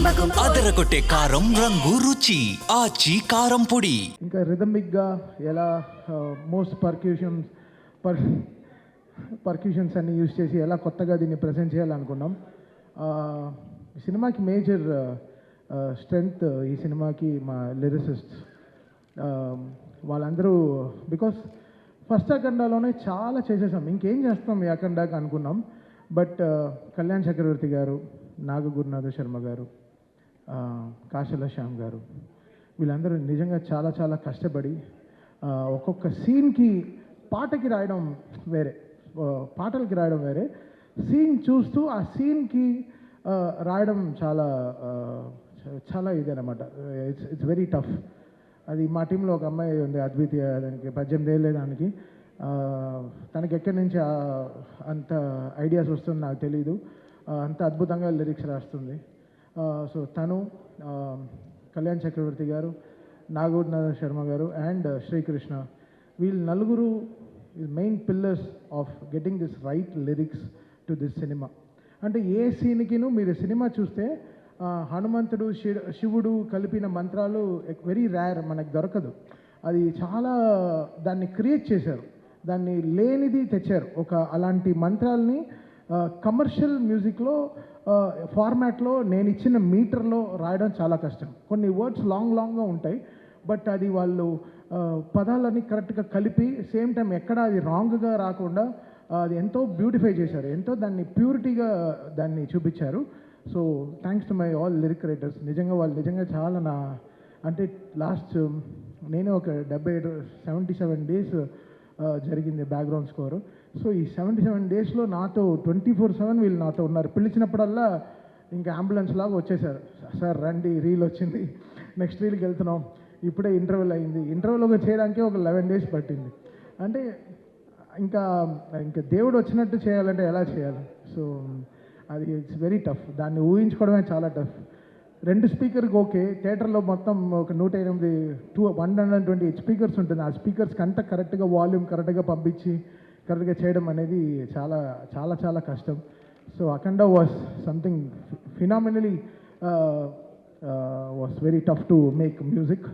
అదరగొట్టే కారం రంగు రుచి ఆచి కారం పొడి. ఇంకా రిథమిక్గా ఎలా మోస్ట్ పర్క్యూషన్స్ అన్ని యూజ్ చేసి ఎలా కొత్తగా దీన్ని ప్రజెంట్ చేయాలనుకున్నాం. ఈ సినిమాకి మేజర్ స్ట్రెంగ్త్ ఈ సినిమాకి మా లిరిసిస్ట్ వాళ్ళందరూ. బికాస్ ఫస్ట్ అఖండాలోనే చాలా చేసేసాం, ఇంకేం చేస్తాం ఈ అఖండాకి అనుకున్నాం. బట్ కళ్యాణ్ చక్రవర్తి గారు, నాగగురునాథ శర్మ గారు, కాశల శ్యామ్ గారు వీళ్ళందరూ నిజంగా చాలా చాలా కష్టపడి ఒక్కొక్క సీన్కి పాటలకి రాయడం వేరే, సీన్ చూస్తూ ఆ సీన్కి రాయడం చాలా చాలా ఇదనమాట. It's very tough. అది మా టీంలో ఒక అమ్మాయి ఉంది, అద్వితీయ, దానికి 18 ఏళ్ళే దానికి. తనకి ఎక్కడి నుంచి అంత ఐడియాస్ వస్తుందో నాకు తెలీదు, అంత అద్భుతంగా లిరిక్స్ రాస్తుంది. సో తను, కళ్యాణ్ చక్రవర్తి గారు, నాగూర్నాథ శర్మ గారు అండ్ శ్రీకృష్ణ, వీళ్ళు నలుగురు main pillars of getting this right lyrics to this cinema. అంటే ఏ సీన్కిను మీరు సినిమా చూస్తే హనుమంతుడు శివుడు కలిపిన మంత్రాలు వెరీ రేర్, మనకు దొరకదు. అది చాలా దాన్ని క్రియేట్ చేశారు, దాన్ని లేనిది తెచ్చారు. అలాంటి మంత్రాలని కమర్షియల్ మ్యూజిక్లో ఫార్మాట్లో నేను ఇచ్చిన మీటర్లో రాయడం చాలా కష్టం. కొన్ని వర్డ్స్ లాంగ్గా ఉంటాయి, బట్ అది వాళ్ళు పదాలని కరెక్ట్గా కలిపి సేమ్ టైం ఎక్కడ అది రాంగ్గా రాకుండా అది ఎంతో బ్యూటిఫై చేశారు, ఎంతో దాన్ని ప్యూరిటీగా దాన్ని చూపించారు. So thanks to my all lyric writers. నిజంగా వాళ్ళు నిజంగా చాలా అంటే లాస్ట్ నేనే ఒక 77 డేస్ జరిగింది బ్యాక్గ్రౌండ్ స్కోరు. సో ఈ 77 డేస్లో నాతో 24/7 వీళ్ళు నాతో ఉన్నారు. పిలిచినప్పుడల్లా ఇంకా అంబులెన్స్ లాగా వచ్చేసారు. సార్ రండి, రీల్ వచ్చింది, నెక్స్ట్ రీల్కి వెళ్తున్నాం, ఇప్పుడే ఇంటర్వ్యూల్ అయింది. ఇంటర్వ్యూలోకి చేయడానికి ఒక 11 డేస్ పట్టింది. అంటే ఇంకా దేవుడు వచ్చినట్టు చేయాలంటే ఎలా చేయాలి? సో అది ఇట్స్ వెరీ టఫ్, దాన్ని ఊహించుకోవడమే చాలా టఫ్. 2 స్పీకర్కి ఓకే, థియేటర్లో మొత్తం ఒక 128 స్పీకర్స్ ఉంటుంది. ఆ స్పీకర్స్కి అంతా కరెక్ట్గా వాల్యూమ్ కరెక్ట్గా పంపించి కరెక్ట్గా చేయడం అనేది చాలా చాలా చాలా కష్టం. So Akhanda was something phenomenally was very tough to make music.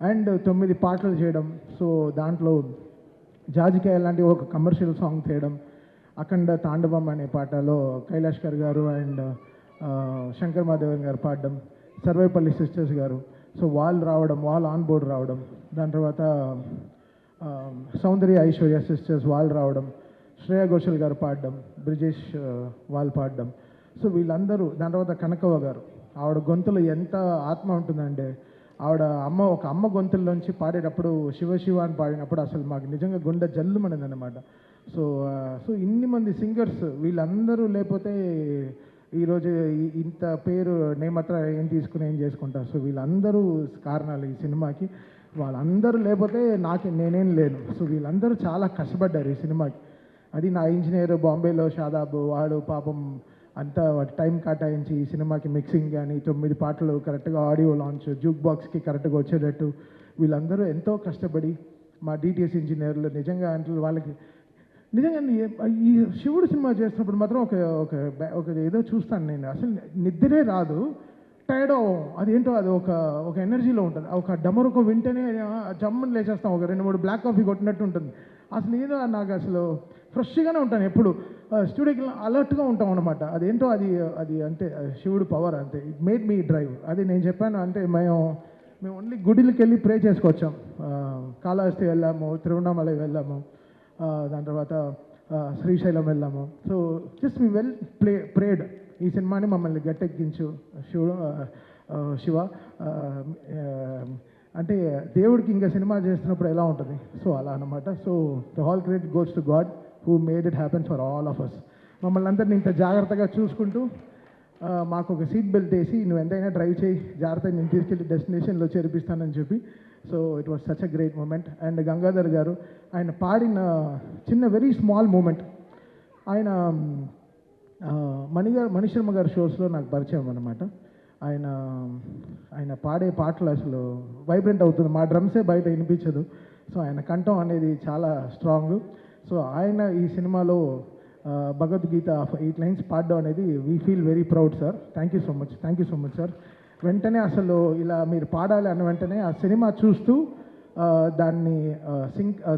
And 9 పాటలు చేయడం, సో దాంట్లో జాజికాయ లాంటి ఒక కమర్షియల్ సాంగ్ చేయడం, అఖండ తాండవం అనే పాటలో కైలాష్కర్ గారు అండ్ శంకర్ మాధవన్ గారు పాడడం, సర్వేపల్లి సిస్టర్స్ గారు, సో వాళ్ళు రావడం, వాళ్ళు ఆన్ బోర్డ్ రావడం, దాని తర్వాత సౌందర్య ఐశ్వర్య సిస్టర్స్ వాళ్ళు రావడం, శ్రేయా ఘోషల్ గారు పాడడం, బ్రిజేష్ వాళ్ళు పాడడం. సో వీళ్ళందరూ, దాని తర్వాత కనకవ్వ గారు, ఆవిడ గొంతులో ఎంత ఆత్మ ఉంటుందంటే, ఆవిడ ఒక అమ్మ గొంతుల్లోంచి పాడేటప్పుడు శివ శివ అని పాడినప్పుడు అసలు మాకు నిజంగా గుండె జల్లుమనింది అనమాట. సో ఇన్ని మంది సింగర్స్ వీళ్ళందరూ లేకపోతే ఈరోజు ఇంత పేరు నేమత్ర ఏం చేసుకుంటారు. సో వీళ్ళందరూ కారణాలు ఈ సినిమాకి. వాళ్ళందరూ లేకపోతే నేనేం లేను. సో వీళ్ళందరూ చాలా కష్టపడ్డారు ఈ సినిమాకి. అది నా ఇంజనీర్ బాంబేలో షాదాబ్, వాడు పాపం అంతా వాటి టైం కేటాయించి ఈ సినిమాకి మిక్సింగ్ కానీ 9 పాటలు కరెక్ట్గా ఆడియో లాంచ్, జూక్ బాక్స్కి కరెక్ట్గా వచ్చేటట్టు వీళ్ళందరూ ఎంతో కష్టపడి, మా డిటిఎస్ ఇంజనీర్లు నిజంగా అంటే వాళ్ళకి నిజంగా ఈ శివుడు సినిమా చేస్తున్నప్పుడు మాత్రం ఒక ఏదో చూస్తాను నేను, అసలు నిద్రే రాదు, టైర్డ్ అవ్వం. అదేంటో అది ఒక ఎనర్జీలో ఉంటుంది. ఒక డమరుకు వింటేనే జమ్మని లేచేస్తాం, ఒక 2-3 బ్లాక్ కాఫీ కొట్టినట్టు ఉంటుంది. అసలు ఏదో నాకు అసలు ఫ్రెష్గానే ఉంటాను, ఎప్పుడు స్టూడియోకి అలర్ట్గా ఉంటాం అనమాట. అదేంటో అది అంతే, శివుడు పవర్ అంతే. It made me drive. అది నేను చెప్పాను అంటే మేము ఓన్లీ గుడికి వెళ్ళి ప్రే చేసుకొచ్చాం. కాళహస్తి వెళ్ళాము, తిరువణామలై వెళ్ళాము, దాని తర్వాత శ్రీశైలం వెళ్ళాము. So just we well prayed, ఈ సినిమాని మమ్మల్ని గట్టెక్కించు శివ అంటే దేవుడికి ఇంకా సినిమా చేస్తున్నప్పుడు ఎలా ఉంటుంది, సో అలా అనమాట. So the all credit goes to God who made it happen for all of us. మమ్మల్ని అందరినీ ఇంత జాగ్రత్తగా చూసుకుంటూ మాకు ఒక సీట్ బెల్ట్ వేసి నువ్వు ఎంతైనా డ్రైవ్ చేయి, జాగ్రత్తగా నేను తీసుకెళ్ళి డెస్టినేషన్లో చేర్పిస్తానని చెప్పి. So it was such a great moment. And Gangadhar garu, ఆయన పాడిన చిన్న వెరీ స్మాల్ మూమెంట్, ఆయన మణిశర్మ గారి షోస్లో నాకు పరిచయం అనమాట. ఆయన పాడే పాటలు అసలు వైబ్రెంట్ అవుతుంది, మా డ్రమ్సే బయట వినిపించదు. సో ఆయన కంఠం అనేది చాలా స్ట్రాంగ్. సో ఆయన ఈ సినిమాలో భగవద్గీత 8 లైన్స్ పాడడం అనేది we feel very proud sir. Thank you so much sir. వెంటనే అసలు ఇలా మీరు పాడాలి అన్న వెంటనే ఆ సినిమా చూస్తూ దాన్ని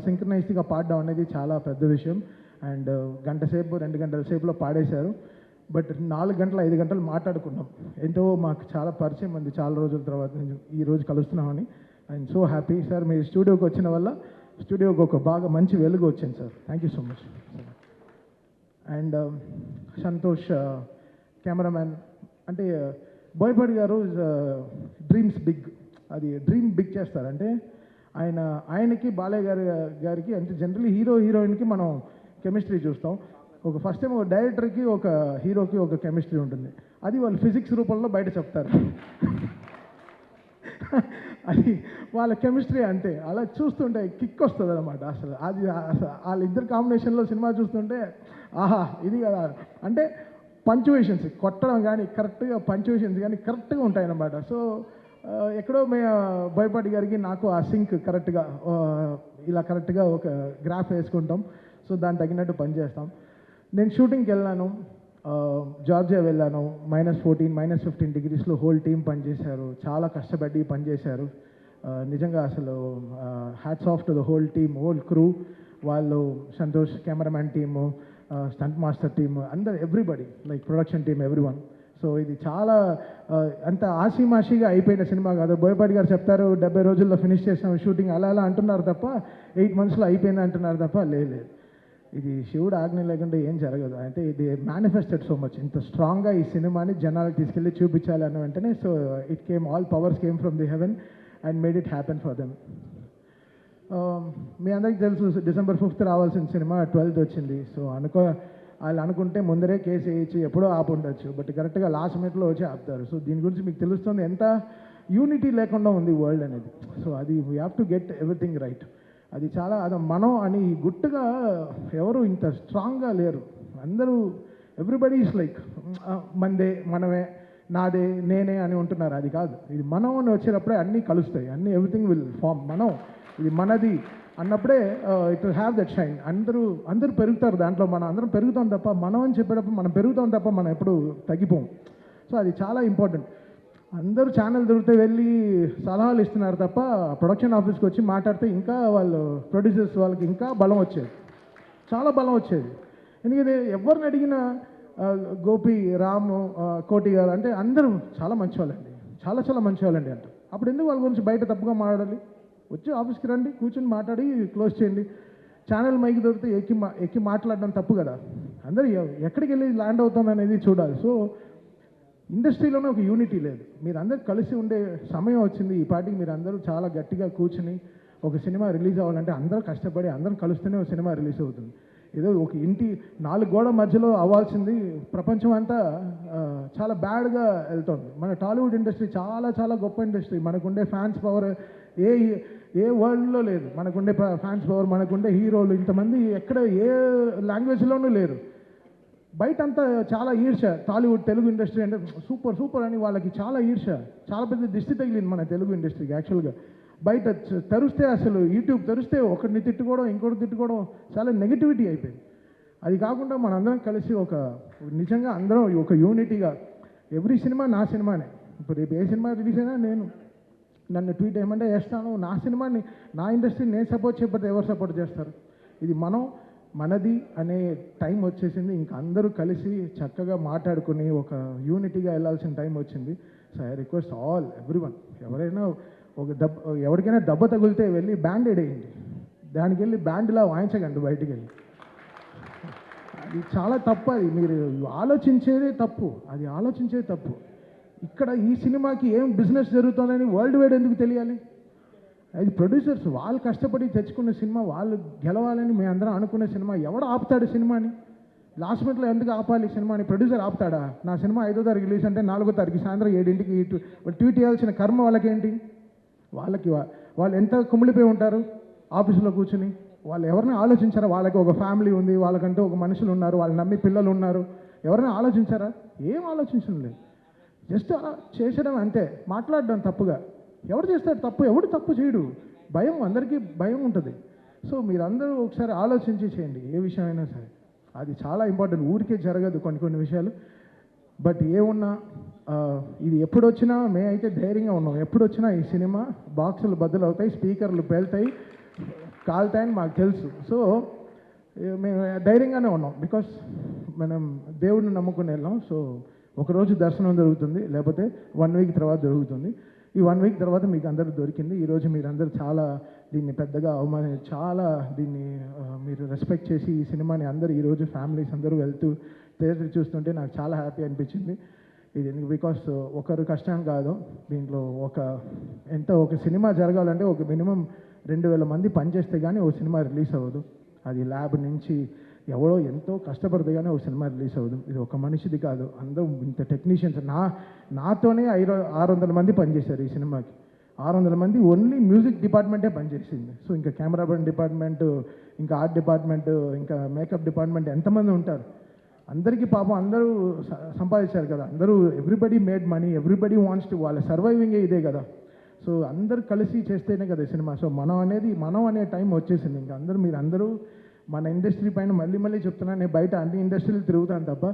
సింక్రనైజ్డ్గా పాడడం అనేది చాలా పెద్ద విషయం. అండ్ గంట సేపు 2 గంటల సేపులో పాడేశారు. బట్ 4 గంటలు 5 గంటలు మాట్లాడుకున్నాం. ఏంటో మాకు చాలా పరిచయం ఉంది చాలా రోజుల తర్వాత ఈ రోజు కలుస్తున్నామని. I'm so happy sir. మీ స్టూడియోకి వచ్చిన వల్ల స్టూడియోకి ఒక బాగా మంచి వెలుగు వచ్చింది సార్. Thank you so much. And Santosh cameraman అంటే బోయపాటి గారు డ్రీమ్స్ బిగ్. అది డ్రీమ్ బిగ్ చేస్తారంటే ఆయనకి బాలయ్య గారికి అంటే జనరల్లీ హీరోయిన్కి మనం కెమిస్ట్రీ చూస్తాం. ఒక ఫస్ట్ టైం ఒక డైరెక్టర్కి ఒక హీరోకి ఒక కెమిస్ట్రీ ఉంటుంది. అది వాళ్ళు ఫిజిక్స్ రూపంలో బయట చెప్తారు. అది వాళ్ళ కెమిస్ట్రీ అంతే. అలా చూస్తుంటే కిక్ వస్తుంది అనమాట. అసలు అది వాళ్ళిద్దరు కాంబినేషన్లో సినిమా చూస్తుంటే ఆహా ఇది కదా అంటే పంచువేషన్స్ కొట్టడం కానీ కరెక్ట్గా పంచువేషన్స్ కానీ కరెక్ట్గా ఉంటాయన్నమాట. సో ఎక్కడో బోయపాటి గారికి నాకు ఆ సింక్ కరెక్ట్గా ఇలా కరెక్ట్గా ఒక గ్రాఫ్ వేసుకుంటాం. సో దానికి తగినట్టు పనిచేస్తాం. నేను షూటింగ్కి వెళ్ళాను, జార్జియా వెళ్ళాను. -14 -15 డిగ్రీస్లో హోల్ టీం పనిచేశారు. చాలా కష్టపడి పనిచేశారు. నిజంగా అసలు hats off to the whole team, whole crew. వాళ్ళు Santosh cameraman team, stunt master team, అందరు everybody like production team everyone. So ఇది చాలా అంత ఆషిమాషిగా అయిపోయిన సినిమా కాదు. బోయపాటి గారు చెప్తారు 70 రోజుల్లో ఫినిష్ చేసాం షూటింగ్ అలా అంటున్నారు తప్ప 8 monthsలో అయిపోయింది అంటున్నారు తప్ప లేదు. ఇది శివుడు ఆజ్ఞ లేకుండా ఏం జరగదు. అంటే ఇది మేనిఫెస్టెడ్ సో మచ్. ఇంత స్ట్రాంగ్గా ఈ సినిమాని జనాలకు తీసుకెళ్ళి చూపించాలి అన్న వెంటనే so it came all powers came from the heaven and made it happen for them. మీ అందరికీ తెలుసు December 5th రావాల్సిన సినిమా 12th వచ్చింది. సో వాళ్ళు అనుకుంటే ముందరే కేసు వేయించి ఎప్పుడో ఆపుండొచ్చు. బట్ కరెక్ట్గా లాస్ట్ మినిట్లో వచ్చి ఆపుతారు. సో దీని గురించి మీకు తెలుస్తుంది ఎంత యూనిటీ లేకుండా ఉంది వరల్డ్ అనేది. సో అది we have to get everything right. అది చాలా అది మనం అని గుట్టుగా ఎవరు ఇంత స్ట్రాంగ్గా లేరు. అందరూ ఎవ్రీబడి ఈస్ లైక్ మందే, మనమే, నాదే, నేనే అని ఉంటున్నారు. అది కాదు. ఇది మనం అని వచ్చేటప్పుడే అన్నీ కలుస్తాయి. అన్నీ ఎవ్రీథింగ్ విల్ ఫామ్. మనం ఇది మనది అన్నప్పుడే it will have that shine. అందరూ పెరుగుతారు దాంట్లో. మనం అందరం పెరుగుతాం తప్ప మనం అని చెప్పేటప్పుడు మనం పెరుగుతాం తప్ప మనం ఎప్పుడు తగ్గిపోం. సో అది చాలా ఇంపార్టెంట్. అందరూ ఛానల్ దొరికితే వెళ్ళి సలహాలు ఇస్తున్నారు తప్ప ప్రొడక్షన్ ఆఫీస్కి వచ్చి మాట్లాడితే ఇంకా వాళ్ళు ప్రొడ్యూసర్స్ వాళ్ళకి ఇంకా బలం వచ్చేది, చాలా బలం వచ్చేది. ఎందుకంటే ఎవరిని అడిగినా గోపి, రాము, కోటి గారు అంటే అందరూ చాలా మంచివాళ్ళండి, చాలా మంచివాళ్ళండి అంట. అప్పుడు ఎందుకు వాళ్ళ గురించి బయట తప్పుగా మాట్లాడాలి? వచ్చి ఆఫీస్కి రండి, కూర్చొని మాట్లాడి క్లోజ్ చేయండి. ఛానల్ మైక్ దొరికితే ఎక్కి మాట్లాడడం తప్పు కదా. అందరూ ఎక్కడికి వెళ్ళి ల్యాండ్ అవుతాం అనేది చూడాలి. సో ఇండస్ట్రీలోనే ఒక యూనిటీ లేదు. మీరు అందరూ కలిసి ఉండే సమయం వచ్చింది. ఈ పాటికి మీరు అందరూ చాలా గట్టిగా కూర్చుని ఒక సినిమా రిలీజ్ అవ్వాలంటే అందరూ కష్టపడి అందరం కలుస్తూనే ఒక సినిమా రిలీజ్ అవుతుంది. ఏదో ఒక ఇంటి 4 గోడ మధ్యలో అవ్వాల్సింది ప్రపంచం అంతా చాలా బ్యాడ్గా వెళ్తుంది. మన టాలీవుడ్ ఇండస్ట్రీ చాలా గొప్ప ఇండస్ట్రీ. మనకుండే ఫ్యాన్స్ పవర్ ఏ వరల్డ్లో లేదు. మనకుండే ఫ్యాన్స్ పవర్, మనకుండే హీరోలు ఇంతమంది ఎక్కడ ఏ లాంగ్వేజ్లోనూ లేరు. బయట అంతా చాలా ఈర్ష. టాలీవుడ్ తెలుగు ఇండస్ట్రీ అంటే సూపర్ అని వాళ్ళకి చాలా ఈర్ష, చాలా పెద్ద దిష్టి తగిలింది మన తెలుగు ఇండస్ట్రీకి. యాక్చువల్గా బయట తెరిస్తే అసలు యూట్యూబ్ తెరిస్తే ఒకరిని తిట్టుకోవడం, ఇంకోటి తిట్టుకోవడం, చాలా నెగిటివిటీ అయిపోయింది. అది కాకుండా మనందరం కలిసి ఒక నిజంగా అందరం ఒక యూనిటీగా ఎవ్రీ సినిమా నా సినిమానే. ఇప్పుడు రేపు ఏ సినిమా రిలీజ్ అయినా నన్ను ట్వీట్ ఏమంటే వేస్తాను. నా సినిమాని, నా ఇండస్ట్రీని నేను సపోర్ట్ చేయకపోతే ఎవరు సపోర్ట్ చేస్తారు? ఇది మనది అనే టైం వచ్చేసింది. ఇంకా అందరూ కలిసి చక్కగా మాట్లాడుకుని ఒక యూనిటీగా వెళ్ళాల్సిన టైం వచ్చింది. So I request all everyone, ఎవరికైనా దెబ్బ తగిలితే వెళ్ళి బ్యాండేడ్ వేయండి. దానికి వెళ్ళి బ్యాండ్లా వాయించకండి బయటికి వెళ్ళి. అది చాలా తప్పు. అది మీరు ఆలోచించేదే తప్పు. ఇక్కడ ఈ సినిమాకి ఏం బిజినెస్ జరుగుతుందని వరల్డ్ వైడ్ ఎందుకు తెలియాలి? అది ప్రొడ్యూసర్స్ వాళ్ళు కష్టపడి తెచ్చుకున్న సినిమా, వాళ్ళు గెలవాలని మేము అందరం అనుకునే సినిమా ఎవడు ఆపుతాడు సినిమాని? లాస్ట్ మినిట్లో ఎందుకు ఆపాలి సినిమాని? ప్రొడ్యూసర్ ఆపుతాడా? నా సినిమా 5వ తారీఖు రిలీజ్ అంటే 4వ తారీఖు సాయంత్రం 7ంటికి ట్వీట్ చేయాల్సిన కర్మ వాళ్ళకేంటి? వాళ్ళు ఎంత కుమిలిపోయి ఉంటారు ఆఫీసులో కూర్చుని. వాళ్ళు ఎవరిని ఆలోచించారా? వాళ్ళకి ఒక ఫ్యామిలీ ఉంది, వాళ్ళకంటూ ఒక మనుషులు ఉన్నారు, వాళ్ళు నమ్మి పిల్లలు ఉన్నారు. ఎవరైనా ఆలోచించారా? ఏం ఆలోచించడం లేదు. జస్ట్ అలా చేసడం అంతే. మాట్లాడడం తప్పుగా. ఎవడు చేస్తాడు తప్పు? ఎవడు తప్పు చేయడు. భయం, అందరికీ భయం ఉంటుంది. సో మీరందరూ ఒకసారి ఆలోచించి చేయండి ఏ విషయమైనా సరే. అది చాలా ఇంపార్టెంట్. ఊరికే జరగదు కొన్ని కొన్ని విషయాలు. బట్ ఏమున్నా ఇది ఎప్పుడొచ్చినా అయితే ధైర్యంగా ఉన్నాం. ఎప్పుడొచ్చినా ఈ సినిమా బాక్సులు బద్దలవుతాయి, స్పీకర్లు పేలుతాయి, కాల్తాయని మాకు తెలుసు. సో మేము ధైర్యంగానే ఉన్నాం. బికాస్ మనం దేవుడిని నమ్ముకుని వెళ్ళాం. సో ఒకరోజు దర్శనం జరుగుతుంది, లేకపోతే 1 వీక్ తర్వాత జరుగుతుంది. ఈ 1 వీక్ తర్వాత మీకు అందరూ దొరికింది. ఈరోజు మీరందరూ చాలా దీన్ని పెద్దగా చాలా దీన్ని మీరు రెస్పెక్ట్ చేసి ఈ సినిమాని అందరూ ఈరోజు ఫ్యామిలీస్ అందరూ వెళ్తూ థియేటర్ చూస్తుంటే నాకు చాలా హ్యాపీ అనిపించింది. ఇది బికాస్ ఒకరు కష్టం కాదు. దీంట్లో ఒక సినిమా జరగాలంటే ఒక మినిమం 2000 మంది పనిచేస్తే కానీ ఒక సినిమా రిలీజ్ అవ్వదు. అది ల్యాబ్ నుంచి ఎవరో ఎంతో కష్టపడితే కానీ ఒక సినిమా రిలీజ్ అవ్వదు. ఇది ఒక మనిషిది కాదు, అందరూ ఇంత టెక్నీషియన్స్. నాతోనే 600 మంది పనిచేశారు ఈ సినిమాకి. 600 మంది ఓన్లీ మ్యూజిక్ డిపార్ట్మెంటే పనిచేసింది. సో ఇంకా కెమెరామెన్ డిపార్ట్మెంట్, ఇంకా ఆర్ట్ డిపార్ట్మెంట్, ఇంకా మేకప్ డిపార్ట్మెంట్ ఎంతమంది ఉంటారు? అందరికీ పాపం అందరూ సంపాదించారు కదా. అందరూ everybody made money, everybody wants to, వాళ్ళ సర్వైవింగే ఇదే కదా. సో అందరు కలిసి చేస్తేనే కదా సినిమా. సో మనం అనే టైం వచ్చేసింది. ఇంకా మీరందరూ మన ఇండస్ట్రీ పైన మళ్ళీ చెప్తున్నాను. నేను బయట అన్ని ఇండస్ట్రీలు తిరుగుతాను తప్ప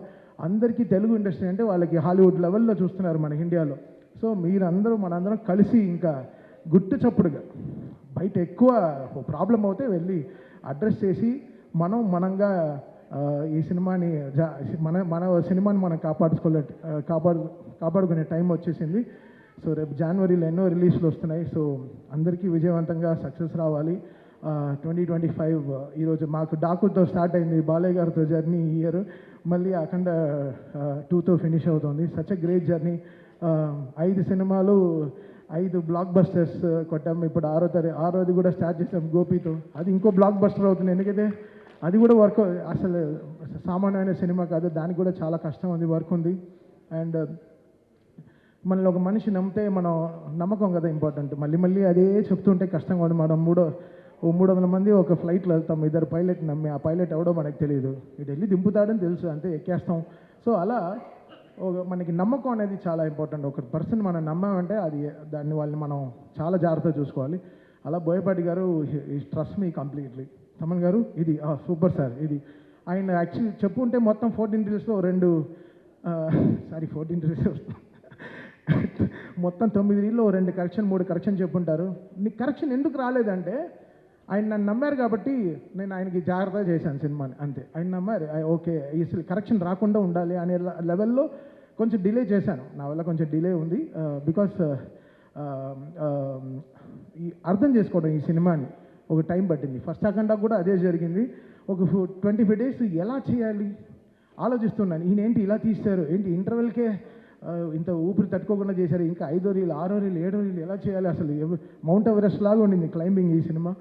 అందరికీ తెలుగు ఇండస్ట్రీ అంటే వాళ్ళకి హాలీవుడ్ లెవెల్లో చూస్తున్నారు మన ఇండియాలో. సో మనందరం కలిసి ఇంకా గుట్టు చప్పుడుగా బయట ఎక్కువ ప్రాబ్లం అవుతే వెళ్ళి అడ్రస్ చేసి మనంగా ఈ సినిమాని మన సినిమాని మనం కాపాడుకునే టైం వచ్చేసింది. సో రేపు జనవరిలో ఎన్నో రిలీజ్లు వస్తున్నాయి. సో అందరికీ విజయవంతంగా సక్సెస్ రావాలి. 2025 ఈరోజు మాకు డాకుతో స్టార్ట్ అయింది, బాలయ్య గారితో జర్నీ ఈ ఇయర్. మళ్ళీ అఖండ 2తో ఫినిష్ అవుతుంది. Such a great journey. 5 సినిమాలు, 5 బ్లాక్ బస్టర్స్ కొట్టాము. ఇప్పుడు 6వది కూడా స్టార్ట్ చేసాం గోపితో. అది ఇంకో బ్లాక్ బస్టర్ అవుతుంది. ఎందుకంటే అది కూడా వర్క్, అసలు సామాన్యమైన సినిమా కాదు. దానికి కూడా చాలా కష్టం ఉంది, వర్క్ ఉంది. అండ్ మనల్ని ఒక మనిషి నమ్మితే మనం నమ్మకం కదా ఇంపార్టెంట్. మళ్ళీ అదే చెప్తుంటే కష్టంగా ఉంది. మనం 300 మంది ఒక ఫ్లైట్లో వెళ్తాం, 2 పైలట్ నమ్మి, ఆ పైలట్ ఎవడో మనకు తెలియదు. ఇటు వెళ్ళి దింపుతాడని తెలుసు, అంతే ఎక్కేస్తాం. సో అలా మనకి నమ్మకం అనేది చాలా ఇంపార్టెంట్. ఒక పర్సన్ మనం నమ్మామంటే వాళ్ళని మనం చాలా జాగ్రత్తగా చూసుకోవాలి. అలా బోయపాటి గారు ట్రస్ట్ మీ కంప్లీట్లీ. తమన్ గారు ఇది సూపర్ సార్. ఇది ఆయన యాక్చువల్లీ చెప్పుంటే మొత్తం 14 రీల్స్లో 14 రీల్స్ వస్తాం. మొత్తం 9 రీల్లో 2 కరెక్షన్ 3 కరెక్షన్ చెప్పుంటారు. నీకు కరెక్షన్ ఎందుకు రాలేదంటే ఆయన నన్ను నమ్మారు కాబట్టి నేను ఆయనకి జాగ్రత్తగా చేశాను సినిమాని, అంతే. ఆయన నమ్మారు, ఓకే అసలు కరెక్షన్ రాకుండా ఉండాలి అనే లెవెల్లో కొంచెం డిలే చేశాను. నా వల్ల కొంచెం డిలే ఉంది. బికాస్ అర్థం చేసుకోవడం ఈ సినిమాని ఒక టైం పట్టింది. ఫస్ట్ అఖండా కూడా అదే జరిగింది. ఒక 25 days ఎలా చేయాలి ఆలోచిస్తున్నాను. ఈయనేంటి ఇలా తీస్తారు, ఏంటి ఇంటర్వెల్కే ఇంత ఊపిరి తట్టుకోకుండా చేశారు, ఇంకా 5వ రీల్ 6వ రీల్ 7వ రీల్ ఎలా చేయాలి, అసలు మౌంట్ ఎవరెస్ట్ లాగా ఉండింది క్లైంబింగ్ ఈ సినిమా.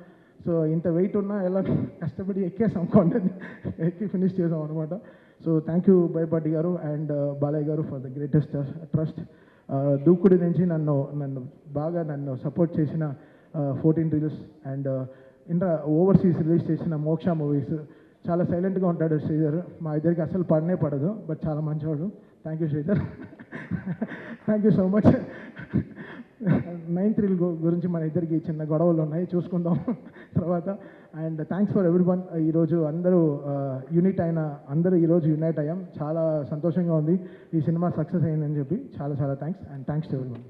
సో ఇంత వెయిట్ ఉన్నా ఎలా కష్టపడి ఎక్కేసాం, కొండని ఎక్కి ఫినిష్ చేసాం అనమాట. సో థ్యాంక్ యూ బోయపాటి గారు అండ్ బాలయ్య గారు ఫర్ ద గ్రేటెస్ట్ ట్రస్ట్. దూకుడి నుంచి నన్ను సపోర్ట్ చేసిన 14 రీల్స్ అండ్ ఓవర్సీస్ రిలీజ్ చేసిన మోక్ష మూవీస్. చాలా సైలెంట్గా ఉంటాడు శ్రీధర్, మా ఇద్దరికి అసలు పడదు, బట్ చాలా మంచివాడు. Thank you Sridhar, thank you so much. 9th reel గురించి మన ఇద్దరికి చిన్న గొడవలు ఉన్నాయి, చూసుకుందాం తర్వాత. And thanks for everyone. ఈరోజు అందరూ ఈరోజు యునైట్ అయ్యాం. చాలా సంతోషంగా ఉంది ఈ సినిమా సక్సెస్ అయిందని చెప్పి. చాలా thanks and thanks to everyone.